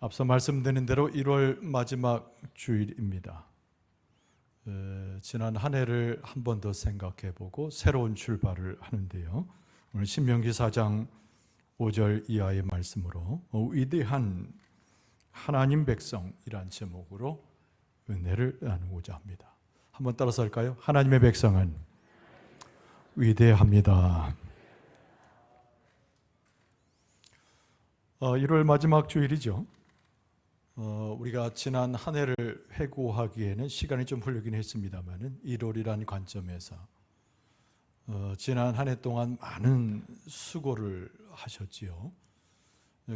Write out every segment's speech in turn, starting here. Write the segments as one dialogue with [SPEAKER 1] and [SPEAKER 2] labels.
[SPEAKER 1] 앞서 말씀드린 대로 1월 마지막 주일입니다. 지난 한 해를 한 번 더 생각해보고 새로운 출발을 하는데요. 오늘 신명기 4장 5절 이하의 말씀으로 위대한 하나님 백성이란 제목으로 은혜를 나누고자 합니다. 한번 따라서 할까요? 하나님의 백성은 위대합니다. 1월 마지막 주일이죠. 우리가 지난 한 해를 회고하기에는 시간이 좀 흐르긴 했습니다만 1월이라는 관점에서 지난 한 해 동안 많은 수고를 하셨지요.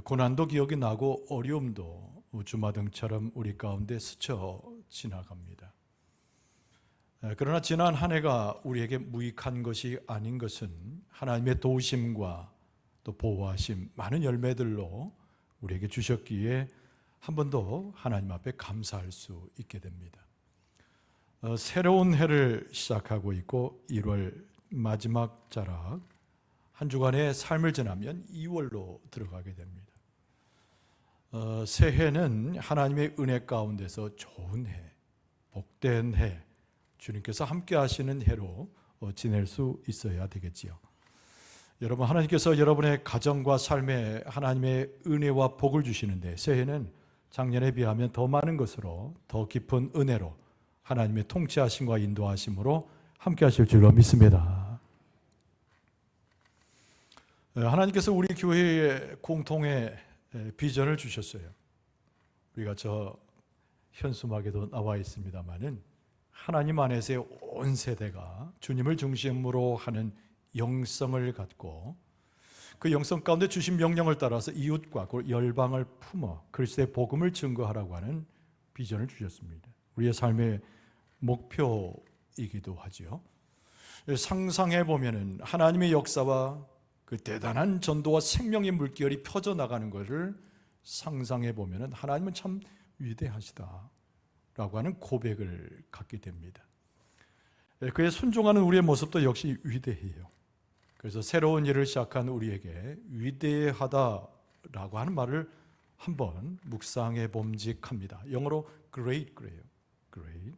[SPEAKER 1] 고난도 기억이 나고 어려움도 주마등처럼 우리 가운데 스쳐 지나갑니다. 그러나 지난 한 해가 우리에게 무익한 것이 아닌 것은 하나님의 도우심과 또 보호하심, 많은 열매들로 우리에게 주셨기에 한 번 더 하나님 앞에 감사할 수 있게 됩니다. 새로운 해를 시작하고 있고 1월 마지막 자락, 한 주간의 삶을 지나면 2월로 들어가게 됩니다. 새해는 하나님의 은혜 가운데서 좋은 해, 복된 해, 주님께서 함께 하시는 해로 지낼 수 있어야 되겠지요. 여러분, 하나님께서 여러분의 가정과 삶에 하나님의 은혜와 복을 주시는데 새해는 작년에 비하면 더 많은 것으로 더 깊은 은혜로 하나님의 통치하심과 인도하심으로 함께 하실 줄로 믿습니다. 하나님께서 우리 교회에 공통의 비전을 주셨어요. 우리가 저 현수막에도 나와 있습니다마는 하나님 안에서의 온 세대가 주님을 중심으로 하는 영성을 갖고 그 영성 가운데 주신 명령을 따라서 이웃과 열방을 품어 그리스도의 복음을 증거하라고 하는 비전을 주셨습니다. 우리의 삶의 목표이기도 하죠. 상상해 보면은 하나님의 역사와 그 대단한 전도와 생명의 물결이 펴져 나가는 것을 상상해 보면은 하나님은 참 위대하시다라고 하는 고백을 갖게 됩니다. 그에 순종하는 우리의 모습도 역시 위대해요. 그래서 새로운 일을 시작한 우리에게 위대하다라고 하는 말을 한번 묵상해 봄직합니다. 영어로 great 그래요. great.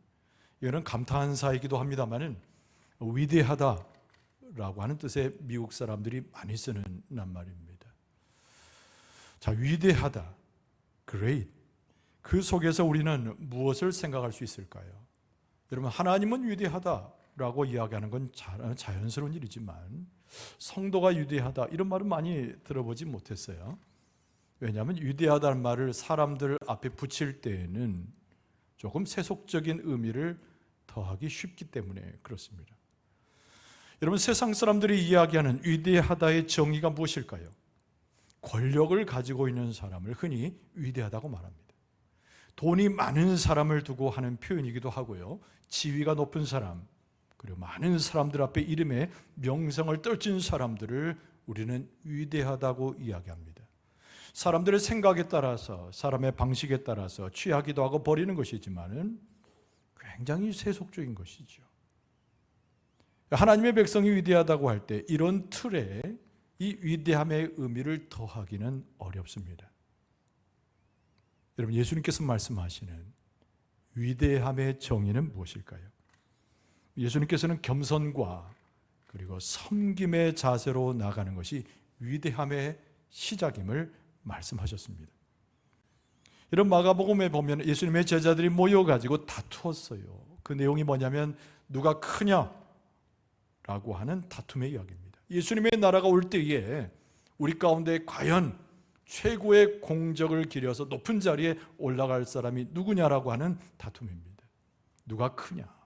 [SPEAKER 1] 이거는 감탄사이기도 합니다만은 위대하다라고 하는 뜻의 미국 사람들이 많이 쓰는 낱말입니다. 자, 위대하다, great. 그 속에서 우리는 무엇을 생각할 수 있을까요? 여러분, 하나님은 위대하다라고 이야기하는 건 자연스러운 일이지만 성도가 위대하다 이런 말은 많이 들어보지 못했어요. 왜냐하면 위대하다는 말을 사람들 앞에 붙일 때에는 조금 세속적인 의미를 더하기 쉽기 때문에 그렇습니다. 여러분, 세상 사람들이 이야기하는 위대하다의 정의가 무엇일까요? 권력을 가지고 있는 사람을 흔히 위대하다고 말합니다. 돈이 많은 사람을 두고 하는 표현이기도 하고요. 지위가 높은 사람, 그리고 많은 사람들 앞에 이름에 명성을 떨친 사람들을 우리는 위대하다고 이야기합니다. 사람들의 생각에 따라서, 사람의 방식에 따라서 취하기도 하고 버리는 것이지만 굉장히 세속적인 것이죠. 하나님의 백성이 위대하다고 할 때 이런 틀에 이 위대함의 의미를 더하기는 어렵습니다. 여러분, 예수님께서 말씀하시는 위대함의 정의는 무엇일까요? 예수님께서는 겸손과 그리고 섬김의 자세로 나가는 것이 위대함의 시작임을 말씀하셨습니다. 이런 마가복음에 보면 예수님의 제자들이 모여가지고 다투었어요. 그 내용이 뭐냐면 누가 크냐라고 하는 다툼의 이야기입니다. 예수님의 나라가 올 때에 우리 가운데 과연 최고의 공적을 기려서 높은 자리에 올라갈 사람이 누구냐라고 하는 다툼입니다. 누가 크냐?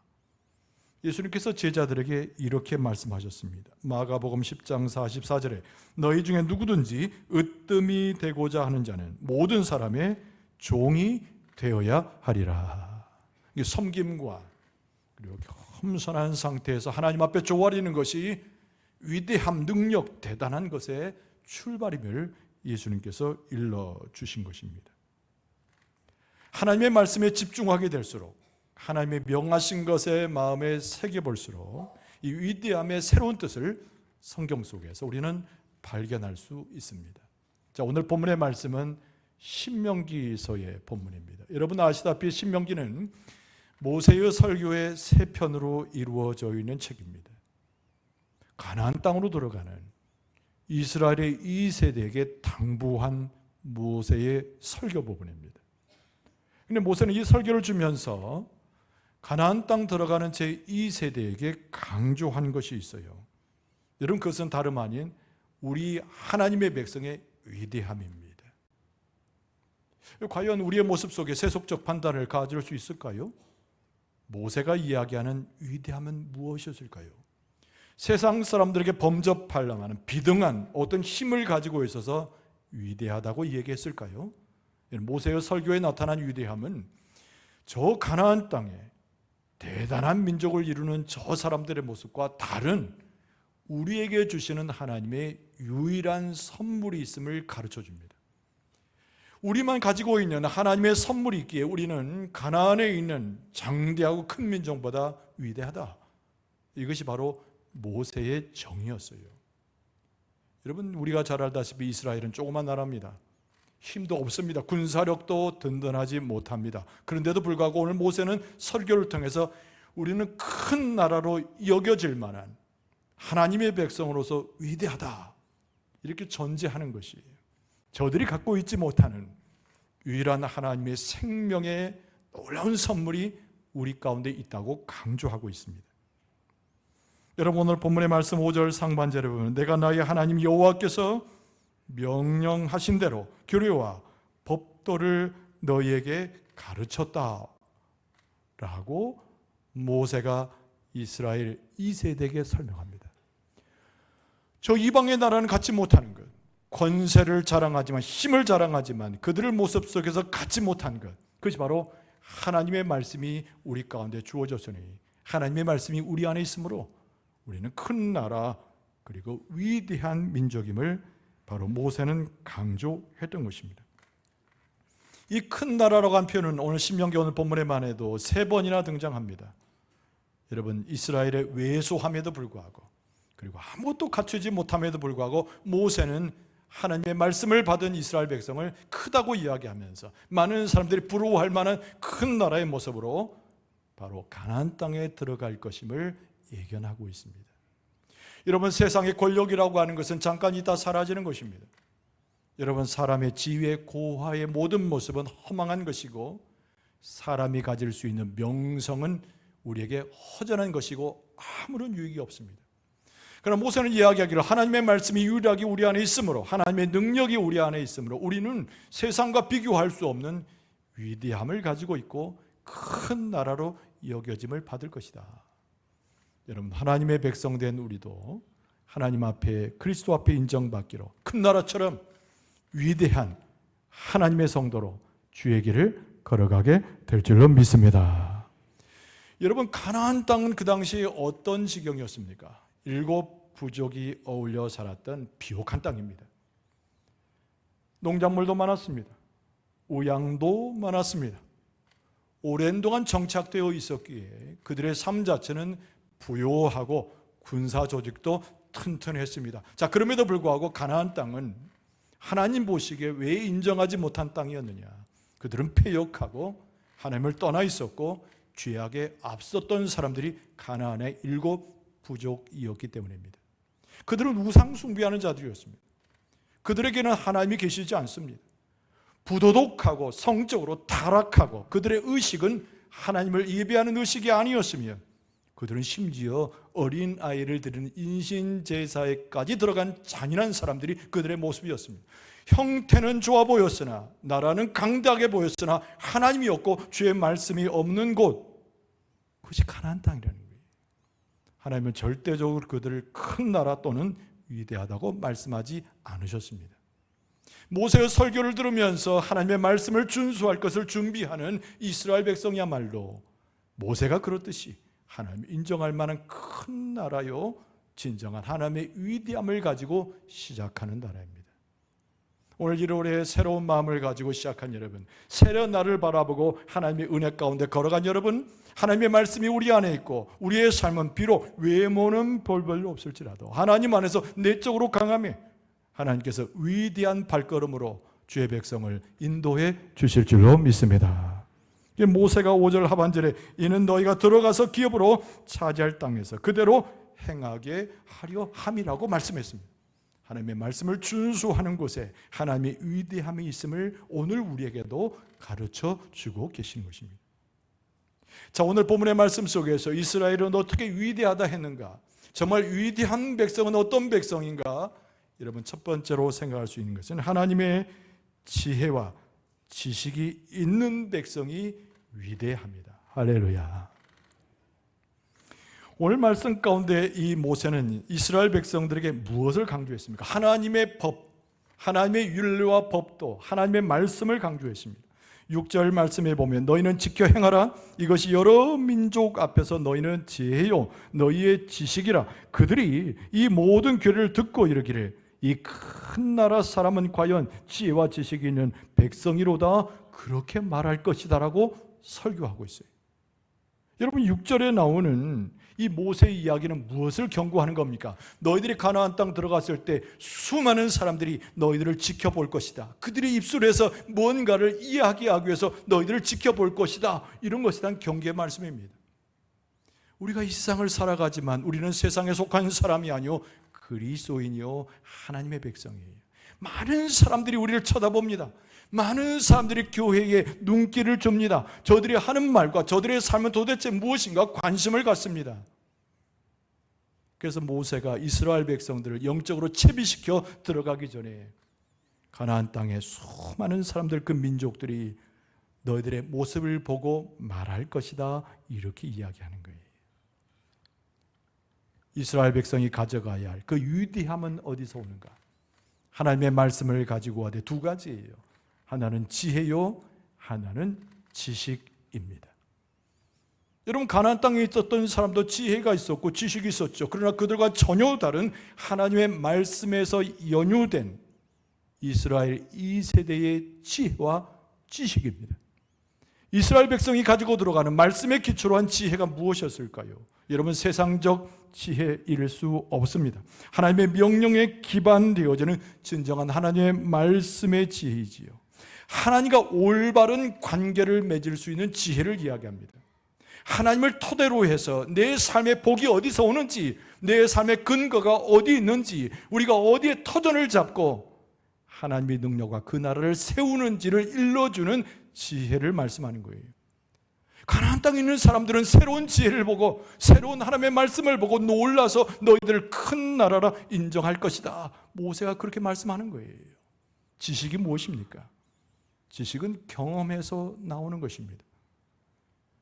[SPEAKER 1] 예수님께서 제자들에게 이렇게 말씀하셨습니다. 마가복음 10장 44절에 너희 중에 누구든지 으뜸이 되고자 하는 자는 모든 사람의 종이 되어야 하리라. 이게 섬김과 그리고 겸손한 상태에서 하나님 앞에 조아리는 것이 위대함, 능력, 대단한 것의 출발임을 예수님께서 일러주신 것입니다. 하나님의 말씀에 집중하게 될수록 하나님의 명하신 것에 마음에 새겨볼수록 이 위대함의 새로운 뜻을 성경 속에서 우리는 발견할 수 있습니다. 자, 오늘 본문의 말씀은 신명기서의 본문입니다. 여러분 아시다시피 신명기는 모세의 설교의 세 편으로 이루어져 있는 책입니다. 가나안 땅으로 들어가는 이스라엘의 2세대에게 당부한 모세의 설교 부분입니다. 그런데 모세는 이 설교를 주면서 가나안 땅 들어가는 제2세대에게 강조한 것이 있어요. 여러분 그것은 다름 아닌 우리 하나님의 백성의 위대함입니다. 과연 우리의 모습 속에 세속적 판단을 가질 수 있을까요? 모세가 이야기하는 위대함은 무엇이었을까요? 세상 사람들에게 범접할 만한 비등한 어떤 힘을 가지고 있어서 위대하다고 얘기했을까요? 모세의 설교에 나타난 위대함은 저 가나안 땅에 대단한 민족을 이루는 저 사람들의 모습과 다른 우리에게 주시는 하나님의 유일한 선물이 있음을 가르쳐 줍니다. 우리만 가지고 있는 하나님의 선물이 있기에 우리는 가나안에 있는 장대하고 큰 민족보다 위대하다. 이것이 바로 모세의 정의였어요. 여러분 우리가 잘 알다시피 이스라엘은 조그만 나라입니다. 힘도 없습니다. 군사력도 든든하지 못합니다. 그런데도 불구하고 오늘 모세는 설교를 통해서 우리는 큰 나라로 여겨질 만한 하나님의 백성으로서 위대하다 이렇게 전제하는 것이에요. 저들이 갖고 있지 못하는 유일한 하나님의 생명의 놀라운 선물이 우리 가운데 있다고 강조하고 있습니다. 여러분 오늘 본문의 말씀 5절 상반절에 보면 내가 나의 하나님 여호와께서 명령하신 대로 규례와 법도를 너희에게 가르쳤다 라고 모세가 이스라엘 2세대에게 설명합니다. 저 이방의 나라는 갖지 못하는 것, 권세를 자랑하지만 힘을 자랑하지만 그들의 모습 속에서 갖지 못한 것, 그것이 바로 하나님의 말씀이 우리 가운데 주어졌으니 하나님의 말씀이 우리 안에 있으므로 우리는 큰 나라 그리고 위대한 민족임을 바로 모세는 강조했던 것입니다. 이 큰 나라라고 한 표현은 오늘 신명기 오늘 본문에만 해도 3번이나 등장합니다. 여러분 이스라엘의 왜소함에도 불구하고 그리고 아무것도 갖추지 못함에도 불구하고 모세는 하나님의 말씀을 받은 이스라엘 백성을 크다고 이야기하면서 많은 사람들이 부러워할 만한 큰 나라의 모습으로 바로 가나안 땅에 들어갈 것임을 예견하고 있습니다. 여러분 세상의 권력이라고 하는 것은 잠깐 있다 사라지는 것입니다. 여러분 사람의 지위의 고화의 모든 모습은 허망한 것이고 사람이 가질 수 있는 명성은 우리에게 허전한 것이고 아무런 유익이 없습니다. 그러나 모세는 이야기하기를 하나님의 말씀이 유일하게 우리 안에 있으므로 하나님의 능력이 우리 안에 있으므로 우리는 세상과 비교할 수 없는 위대함을 가지고 있고 큰 나라로 여겨짐을 받을 것이다. 여러분 하나님의 백성된 우리도 하나님 앞에 그리스도 앞에 인정받기로 큰 나라처럼 위대한 하나님의 성도로 주의 길을 걸어가게 될 줄로 믿습니다. 여러분 가나안 땅은 그 당시에 어떤 지경이었습니까? 7 부족이 어울려 살았던 비옥한 땅입니다. 농작물도 많았습니다. 우양도 많았습니다. 오랜 동안 정착되어 있었기에 그들의 삶 자체는 부요하고 군사 조직도 튼튼했습니다. 자, 그럼에도 불구하고 가나안 땅은 하나님 보시기에 왜 인정하지 못한 땅이었느냐? 그들은 패역하고 하나님을 떠나 있었고 죄악에 앞섰던 사람들이 가나안의 7 부족이었기 때문입니다. 그들은 우상 숭배하는 자들이었습니다. 그들에게는 하나님이 계시지 않습니다. 부도덕하고 성적으로 타락하고 그들의 의식은 하나님을 예배하는 의식이 아니었으며 그들은 심지어 어린 아이를 드리는 인신제사에까지 들어간 잔인한 사람들이 그들의 모습이었습니다. 형태는 좋아 보였으나 나라는 강대하게 보였으나 하나님이 없고 주의 말씀이 없는 곳, 그것이 가나안 땅이라는 거예요. 하나님은 절대적으로 그들을 큰 나라 또는 위대하다고 말씀하지 않으셨습니다. 모세의 설교를 들으면서 하나님의 말씀을 준수할 것을 준비하는 이스라엘 백성이야말로 모세가 그렇듯이 하나님이 인정할 만한 큰 나라요 진정한 하나님의 위대함을 가지고 시작하는 나라입니다. 오늘 1월에 새로운 마음을 가지고 시작한 여러분, 새로운 날을 바라보고 하나님의 은혜 가운데 걸어간 여러분, 하나님의 말씀이 우리 안에 있고 우리의 삶은 비록 외모는 별로 없을지라도 하나님 안에서 내적으로 강함에 하나님께서 위대한 발걸음으로 주의 백성을 인도해 주실 줄로 믿습니다. 모세가 5절 하반절에 이는 너희가 들어가서 기업으로 차지할 땅에서 그대로 행하게 하려 함이라고 말씀했습니다. 하나님의 말씀을 준수하는 곳에 하나님의 위대함이 있음을 오늘 우리에게도 가르쳐 주고 계시는 것입니다. 자, 오늘 본문의 말씀 속에서 이스라엘은 어떻게 위대하다 했는가? 정말 위대한 백성은 어떤 백성인가? 여러분, 첫 번째로 생각할 수 있는 것은 하나님의 지혜와 지식이 있는 백성이 위대합니다. 할렐루야. 오늘 말씀 가운데 이 모세는 이스라엘 백성들에게 무엇을 강조했습니까? 하나님의 법, 하나님의 율례와 법도, 하나님의 말씀을 강조했습니다. 6절 말씀에 보면 너희는 지켜 행하라. 이것이 여러 민족 앞에서 너희는 지혜요 너희의 지식이라. 그들이 이 모든 규례를 듣고 이르기를 이 큰 나라 사람은 과연 지혜와 지식이 있는 백성이로다 그렇게 말할 것이다 라고 설교하고 있어요. 여러분, 6절에 나오는 이 모세의 이야기는 무엇을 경고하는 겁니까? 너희들이 가나안 땅 들어갔을 때 수많은 사람들이 너희들을 지켜볼 것이다. 그들의 입술에서 뭔가를 이야기하기 위해서 너희들을 지켜볼 것이다. 이런 것에 대한 경계의 말씀입니다. 우리가 이 세상을 살아가지만 우리는 세상에 속한 사람이 아니요 그리스도인이요 하나님의 백성이에요. 많은 사람들이 우리를 쳐다봅니다. 많은 사람들이 교회에 눈길을 줍니다. 저들이 하는 말과 저들의 삶은 도대체 무엇인가 관심을 갖습니다. 그래서 모세가 이스라엘 백성들을 영적으로 채비시켜 들어가기 전에 가나안 땅에 수많은 사람들, 그 민족들이 너희들의 모습을 보고 말할 것이다 이렇게 이야기하는 거예요. 이스라엘 백성이 가져가야 할 그 위대함은 어디서 오는가? 하나님의 말씀을 가지고 와되 두 가지예요. 하나는 지혜요, 하나는 지식입니다. 여러분, 가나안 땅에 있었던 사람도 지혜가 있었고 지식이 있었죠. 그러나 그들과 전혀 다른 하나님의 말씀에서 연유된 이스라엘 2세대의 지혜와 지식입니다. 이스라엘 백성이 가지고 들어가는 말씀에 기초로 한 지혜가 무엇이었을까요? 여러분, 세상적 지혜일 수 없습니다. 하나님의 명령에 기반되어지는 진정한 하나님의 말씀의 지혜이지요. 하나님과 올바른 관계를 맺을 수 있는 지혜를 이야기합니다. 하나님을 토대로 해서 내 삶의 복이 어디서 오는지, 내 삶의 근거가 어디 있는지, 우리가 어디에 터전을 잡고 하나님의 능력과 그 나라를 세우는지를 일러주는 지혜를 말씀하는 거예요. 가나안 땅에 있는 사람들은 새로운 지혜를 보고 새로운 하나님의 말씀을 보고 놀라서 너희들을 큰 나라라 인정할 것이다. 모세가 그렇게 말씀하는 거예요. 지식이 무엇입니까? 지식은 경험에서 나오는 것입니다.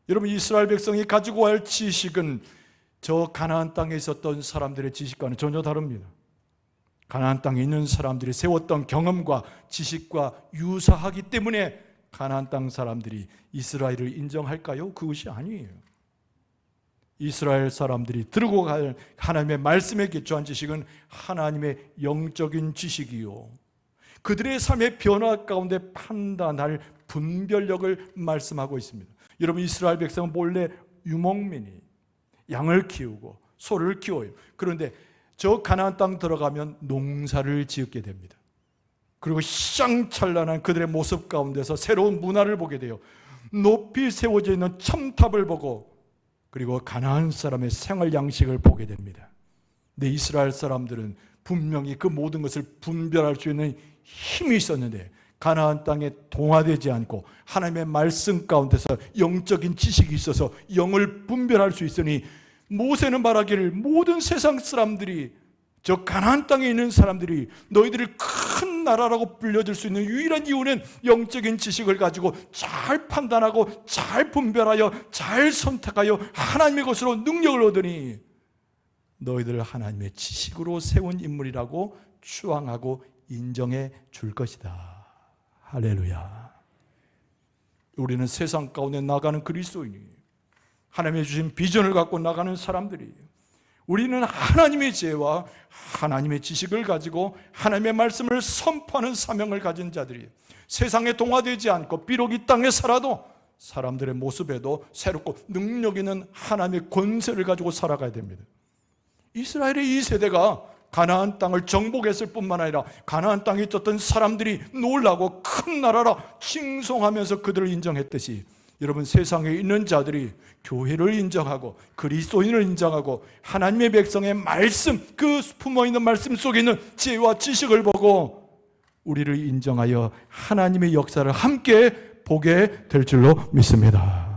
[SPEAKER 1] 여러분, 이스라엘 백성이 가지고 갈 지식은 저 가나안 땅에 있었던 사람들의 지식과는 전혀 다릅니다. 가나안 땅에 있는 사람들이 세웠던 경험과 지식과 유사하기 때문에 가나안 땅 사람들이 이스라엘을 인정할까요? 그것이 아니에요. 이스라엘 사람들이 들고 갈 하나님의 말씀에 기초한 지식은 하나님의 영적인 지식이요, 그들의 삶의 변화 가운데 판단할 분별력을 말씀하고 있습니다. 여러분, 이스라엘 백성은 본래 유목민이 양을 키우고 소를 키워요. 그런데 저 가나안 땅 들어가면 농사를 짓게 됩니다. 그리고 시장찬란한 그들의 모습 가운데서 새로운 문화를 보게 돼요. 높이 세워져 있는 첨탑을 보고, 그리고 가나안 사람의 생활 양식을 보게 됩니다. 근데 이스라엘 사람들은 분명히 그 모든 것을 분별할 수 있는 힘이 있었는데 가나안 땅에 동화되지 않고 하나님의 말씀 가운데서 영적인 지식이 있어서 영을 분별할 수 있으니 모세는 말하기를 모든 세상 사람들이, 저 가나안 땅에 있는 사람들이 너희들을 큰 나라라고 불려줄 수 있는 유일한 이유는 영적인 지식을 가지고 잘 판단하고 잘 분별하여 잘 선택하여 하나님의 것으로 능력을 얻으니 너희들을 하나님의 지식으로 세운 인물이라고 추앙하고 인정해 줄 것이다. 할렐루야. 우리는 세상 가운데 나가는 그리스도인이에요. 하나님의 주신 비전을 갖고 나가는 사람들이에요. 우리는 하나님의 지혜와 하나님의 지식을 가지고 하나님의 말씀을 선포하는 사명을 가진 자들이에요. 세상에 동화되지 않고 비록 이 땅에 살아도 사람들의 모습에도 새롭고 능력 있는 하나님의 권세를 가지고 살아가야 됩니다. 이스라엘의 이 세대가 가나안 땅을 정복했을 뿐만 아니라 가나안 땅에 있었던 사람들이 놀라고 큰 나라라 칭송하면서 그들을 인정했듯이, 여러분, 세상에 있는 자들이 교회를 인정하고 그리스도인을 인정하고 하나님의 백성의 말씀, 그 품어있는 말씀 속에 있는 지혜와 지식을 보고 우리를 인정하여 하나님의 역사를 함께 보게 될 줄로 믿습니다.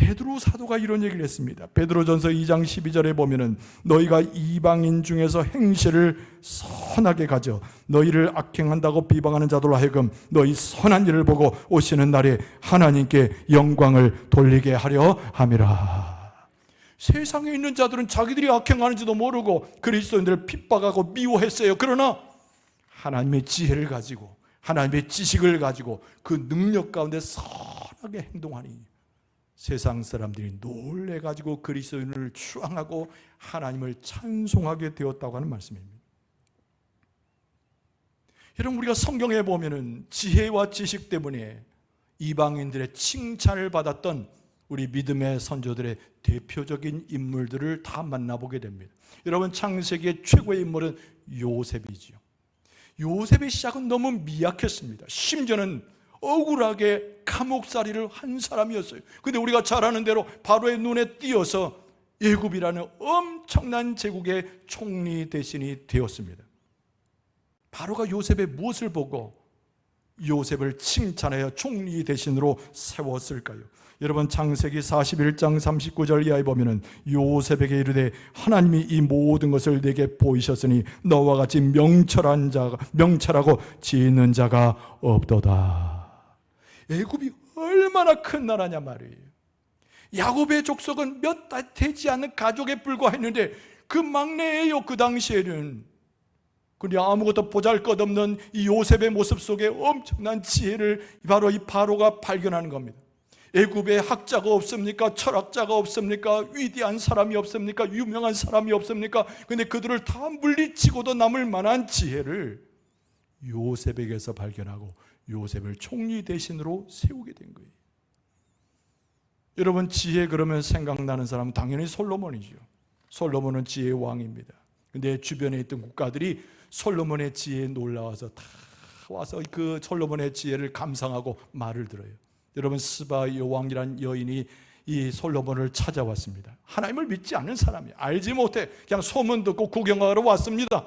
[SPEAKER 1] 베드로 사도가 이런 얘기를 했습니다. 베드로전서 2장 12절에 보면은 너희가 이방인 중에서 행실을 선하게 가져 너희를 악행한다고 비방하는 자들로 하여금 너희 선한 일을 보고 오시는 날에 하나님께 영광을 돌리게 하려 함이라. 세상에 있는 자들은 자기들이 악행하는지도 모르고 그리스도인들을 핍박하고 미워했어요. 그러나 하나님의 지혜를 가지고 하나님의 지식을 가지고 그 능력 가운데 선하게 행동하니 세상 사람들이 놀래가지고 그리스도인을 추앙하고 하나님을 찬송하게 되었다고 하는 말씀입니다. 여러분, 우리가 성경에 보면은 지혜와 지식 때문에 이방인들의 칭찬을 받았던 우리 믿음의 선조들의 대표적인 인물들을 다 만나보게 됩니다. 여러분, 창세기의 최고의 인물은 요셉이지요. 요셉의 시작은 너무 미약했습니다. 심지어는 억울하게 감옥살이를 한 사람이었어요. 근데 우리가 잘 아는 대로 바로의 눈에 띄어서 애굽이라는 엄청난 제국의 총리 대신이 되었습니다. 바로가 요셉의 무엇을 보고 요셉을 칭찬하여 총리 대신으로 세웠을까요? 여러분, 창세기 41장 39절 이하에 보면은 요셉에게 이르되 하나님이 이 모든 것을 내게 보이셨으니 너와 같이 명철하고 지혜있는 자가 없도다. 애굽이 얼마나 큰 나라냐 말이에요. 야곱의 족속은 몇 달 되지 않는 가족에 불과했는데 그 막내예요. 그 당시에는. 근데 아무것도 보잘것없는 이 요셉의 모습 속에 엄청난 지혜를 바로 이 바로가 발견하는 겁니다. 애굽에 학자가 없습니까? 철학자가 없습니까? 위대한 사람이 없습니까? 유명한 사람이 없습니까? 근데 그들을 다 물리치고도 남을 만한 지혜를 요셉에게서 발견하고 요셉을 총리 대신으로 세우게 된 거예요. 여러분, 지혜 그러면 생각나는 사람은 당연히 솔로몬이죠. 솔로몬은 지혜의 왕입니다. 근데 주변에 있던 국가들이 솔로몬의 지혜에 놀라워서 다 와서 그 솔로몬의 지혜를 감상하고 말을 들어요. 여러분, 스바 여왕이란 여인이 이 솔로몬을 찾아왔습니다. 하나님을 믿지 않는 사람이에요. 알지 못해 그냥 소문 듣고 구경하러 왔습니다.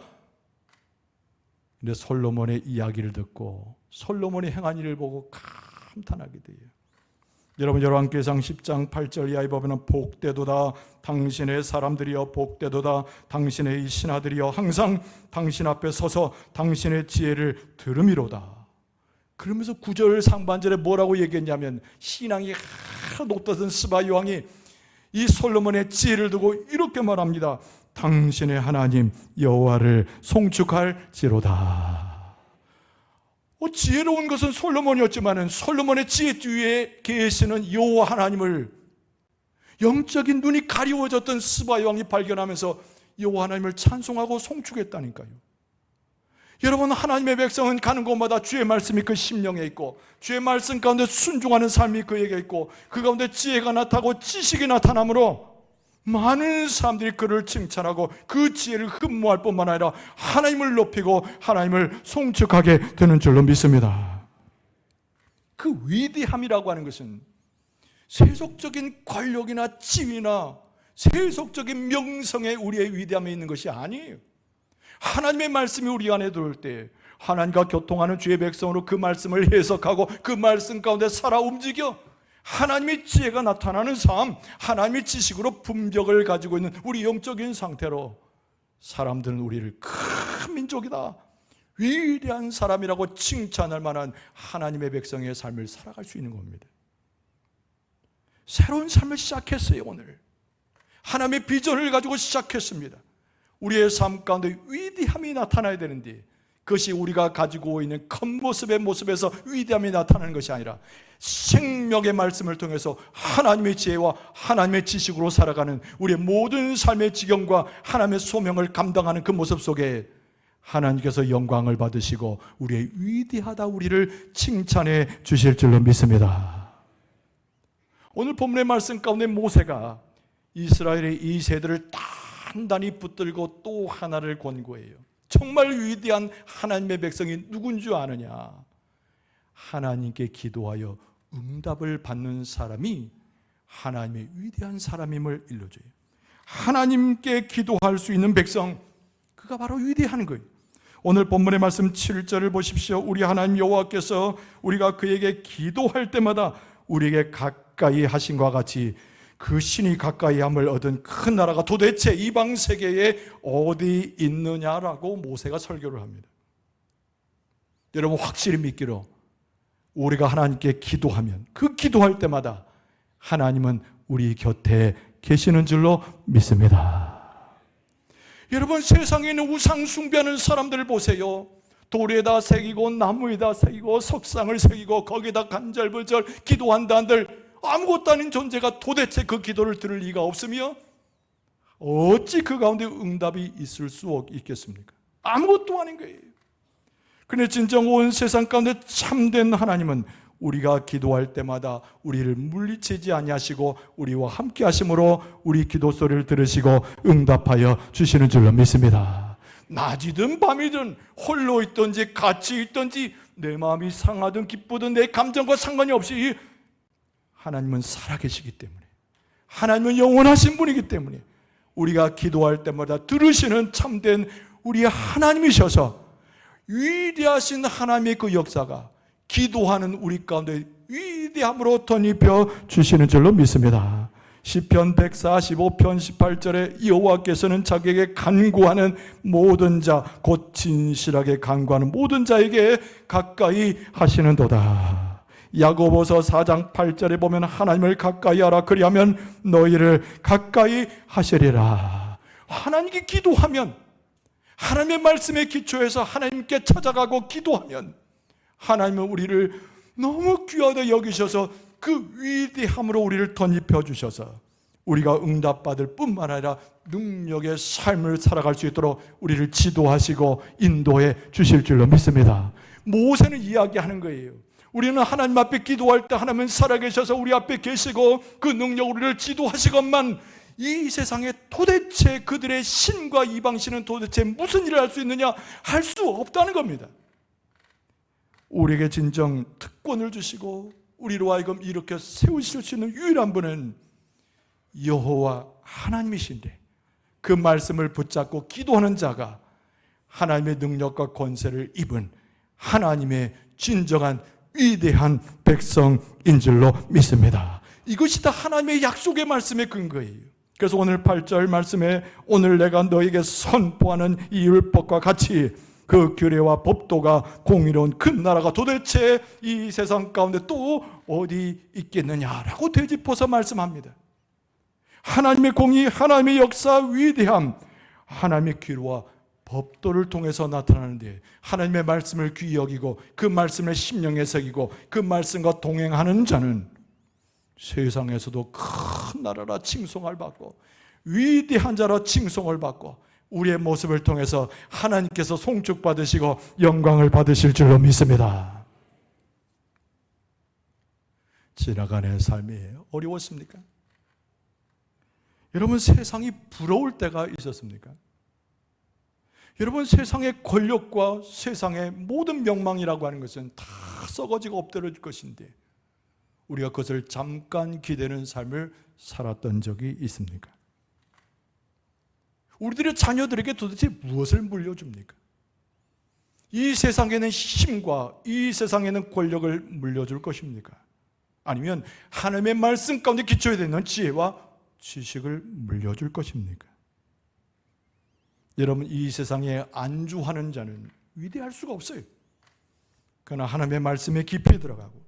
[SPEAKER 1] 근데 솔로몬의 이야기를 듣고 솔로몬이 행한 일을 보고 감탄하게 돼요. 여러분, 열왕기상 10장 8절 이하에 보면 복되도다 당신의 사람들이여, 복되도다 당신의 신하들이여, 항상 당신 앞에 서서 당신의 지혜를 들음이로다. 그러면서 9절 상반절에 뭐라고 얘기했냐면 신앙이 높던 스바 여왕이 이 솔로몬의 지혜를 두고 이렇게 말합니다. 당신의 하나님 여호와를 송축할지로다. 지혜로운 것은 솔로몬이었지만 솔로몬의 지혜 뒤에 계시는 여호와 하나님을 영적인 눈이 가리워졌던 스바 여왕이 발견하면서 여호와 하나님을 찬송하고 송축했다니까요. 여러분, 하나님의 백성은 가는 곳마다 주의 말씀이 그 심령에 있고 주의 말씀 가운데 순종하는 삶이 그에게 있고 그 가운데 지혜가 나타나고 지식이 나타나므로 많은 사람들이 그를 칭찬하고 그 지혜를 흠모할 뿐만 아니라 하나님을 높이고 하나님을 송축하게 되는 줄로 믿습니다. 그 위대함이라고 하는 것은 세속적인 권력이나 지위나 세속적인 명성에 우리의 위대함이 있는 것이 아니에요. 하나님의 말씀이 우리 안에 들어올 때 하나님과 교통하는 주의 백성으로 그 말씀을 해석하고 그 말씀 가운데 살아 움직여 하나님의 지혜가 나타나는 삶, 하나님의 지식으로 분벽을 가지고 있는 우리 영적인 상태로 사람들은 우리를 큰 민족이다, 위대한 사람이라고 칭찬할 만한 하나님의 백성의 삶을 살아갈 수 있는 겁니다. 새로운 삶을 시작했어요. 오늘 하나님의 비전을 가지고 시작했습니다. 우리의 삶 가운데 위대함이 나타나야 되는데 그것이 우리가 가지고 있는 겉모습의 모습에서 위대함이 나타나는 것이 아니라 생명의 말씀을 통해서 하나님의 지혜와 하나님의 지식으로 살아가는 우리의 모든 삶의 지경과 하나님의 소명을 감당하는 그 모습 속에 하나님께서 영광을 받으시고 우리의 위대하다 우리를 칭찬해 주실 줄로 믿습니다. 오늘 본문의 말씀 가운데 모세가 이스라엘의 이 세대를 다 단단히 붙들고 또 하나를 권고해요. 정말 위대한 하나님의 백성이 누군 줄 아느냐? 하나님께 기도하여 응답을 받는 사람이 하나님의 위대한 사람임을 일러줘요. 하나님께 기도할 수 있는 백성, 그가 바로 위대한 거예요. 오늘 본문의 말씀 7절을 보십시오. 우리 하나님 여호와께서 우리가 그에게 기도할 때마다 우리에게 가까이 하신과 같이 그 신이 가까이함을 얻은 큰 나라가 도대체 이방 세계에 어디 있느냐라고 모세가 설교를 합니다. 여러분 확실히 믿기로 우리가 하나님께 기도하면 그 기도할 때마다 하나님은 우리 곁에 계시는 줄로 믿습니다. 여러분 세상에 있는 우상 숭배하는 사람들을 보세요. 돌에다 새기고 나무에다 새기고 석상을 새기고 거기에다 간절부절 기도한다 한들 아무것도 아닌 존재가 도대체 그 기도를 들을 리가 없으며 어찌 그 가운데 응답이 있을 수 있겠습니까? 아무것도 아닌 거예요. 그런데 진정 온 세상 가운데 참된 하나님은 우리가 기도할 때마다 우리를 물리치지 아니하시고 우리와 함께 하심으로 우리 기도 소리를 들으시고 응답하여 주시는 줄로 믿습니다. 낮이든 밤이든 홀로 있든지 같이 있든지 내 마음이 상하든 기쁘든 내 감정과 상관이 없이 하나님은 살아계시기 때문에, 하나님은 영원하신 분이기 때문에 우리가 기도할 때마다 들으시는 참된 우리의 하나님이셔서 위대하신 하나님의 그 역사가 기도하는 우리 가운데 위대함으로 덧입혀 주시는 줄로 믿습니다. 시편 145편 18절에 여호와께서는 자기에게 간구하는 모든 자, 곧 진실하게 간구하는 모든 자에게 가까이 하시는도다. 야고보서 4장 8절에 보면 하나님을 가까이 하라 그리하면 너희를 가까이 하시리라. 하나님께 기도하면, 하나님의 말씀에 기초해서 하나님께 찾아가고 기도하면 하나님은 우리를 너무 귀하게 여기셔서 그 위대함으로 우리를 덧입혀 주셔서 우리가 응답받을 뿐만 아니라 능력의 삶을 살아갈 수 있도록 우리를 지도하시고 인도해 주실 줄로 믿습니다. 모세는 이야기하는 거예요. 우리는 하나님 앞에 기도할 때 하나님은 살아계셔서 우리 앞에 계시고 그 능력으로 우리를 지도하시건만 이 세상에 도대체 그들의 신과 이방신은 도대체 무슨 일을 할 수 있느냐? 할 수 없다는 겁니다. 우리에게 진정 특권을 주시고 우리로 하여금 이렇게 세우실 수 있는 유일한 분은 여호와 하나님이신데 그 말씀을 붙잡고 기도하는 자가 하나님의 능력과 권세를 입은 하나님의 진정한 위대한 백성인 줄로 믿습니다. 이것이 다 하나님의 약속의 말씀의 근거예요. 그래서 오늘 8절 말씀에 오늘 내가 너에게 선포하는 이 율법과 같이 그 규례와 법도가 공의로운 큰 나라가 도대체 이 세상 가운데 또 어디 있겠느냐라고 되짚어서 말씀합니다. 하나님의 공의, 하나님의 역사, 위대함, 하나님의 규례와 법도를 통해서 나타나는데 하나님의 말씀을 귀히 여기고 그 말씀을 심령에 새기고 그 말씀과 동행하는 자는 세상에서도 큰 나라라 칭송을 받고 위대한 자라 칭송을 받고 우리의 모습을 통해서 하나님께서 송축받으시고 영광을 받으실 줄로 믿습니다. 지나가는 삶이 어려웠습니까? 여러분 세상이 부러울 때가 있었습니까? 여러분 세상의 권력과 세상의 모든 명망이라고 하는 것은 다 썩어지고 엎드러질 것인데 우리가 그것을 잠깐 기대는 삶을 살았던 적이 있습니까? 우리들의 자녀들에게 도대체 무엇을 물려줍니까? 이 세상에는 힘과 이 세상에는 권력을 물려줄 것입니까? 아니면 하나님의 말씀 가운데 기초에 되는 지혜와 지식을 물려줄 것입니까? 여러분 이 세상에 안주하는 자는 위대할 수가 없어요. 그러나 하나님의 말씀에 깊이 들어가고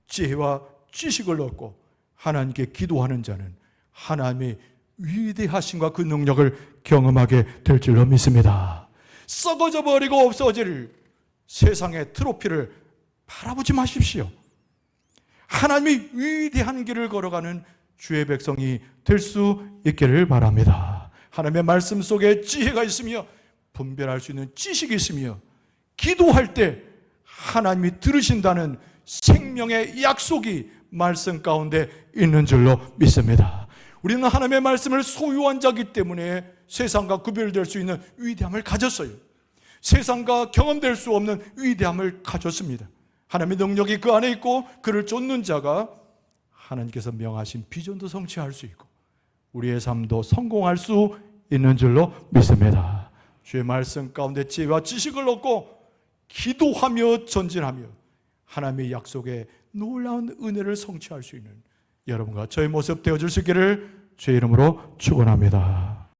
[SPEAKER 1] 지혜와 지식을 얻고 하나님께 기도하는 자는 하나님의 위대하심과 그 능력을 경험하게 될 줄로 믿습니다. 썩어져 버리고 없어질 세상의 트로피를 바라보지 마십시오. 하나님의 위대한 길을 걸어가는 주의 백성이 될 수 있기를 바랍니다. 하나님의 말씀 속에 지혜가 있으며 분별할 수 있는 지식이 있으며 기도할 때 하나님이 들으신다는 생명의 약속이 말씀 가운데 있는 줄로 믿습니다. 우리는 하나님의 말씀을 소유한 자이기 때문에 세상과 구별될 수 있는 위대함을 가졌어요. 세상과 경험될 수 없는 위대함을 가졌습니다. 하나님의 능력이 그 안에 있고 그를 쫓는 자가 하나님께서 명하신 비전도 성취할 수 있고 우리의 삶도 성공할 수 있는 줄로 믿습니다. 주의 말씀 가운데 지혜와 지식을 얻고 기도하며 전진하며 하나님의 약속에 놀라운 은혜를 성취할 수 있는 여러분과 저의 모습 되어줄 수 있기를 주의 이름으로 축원합니다.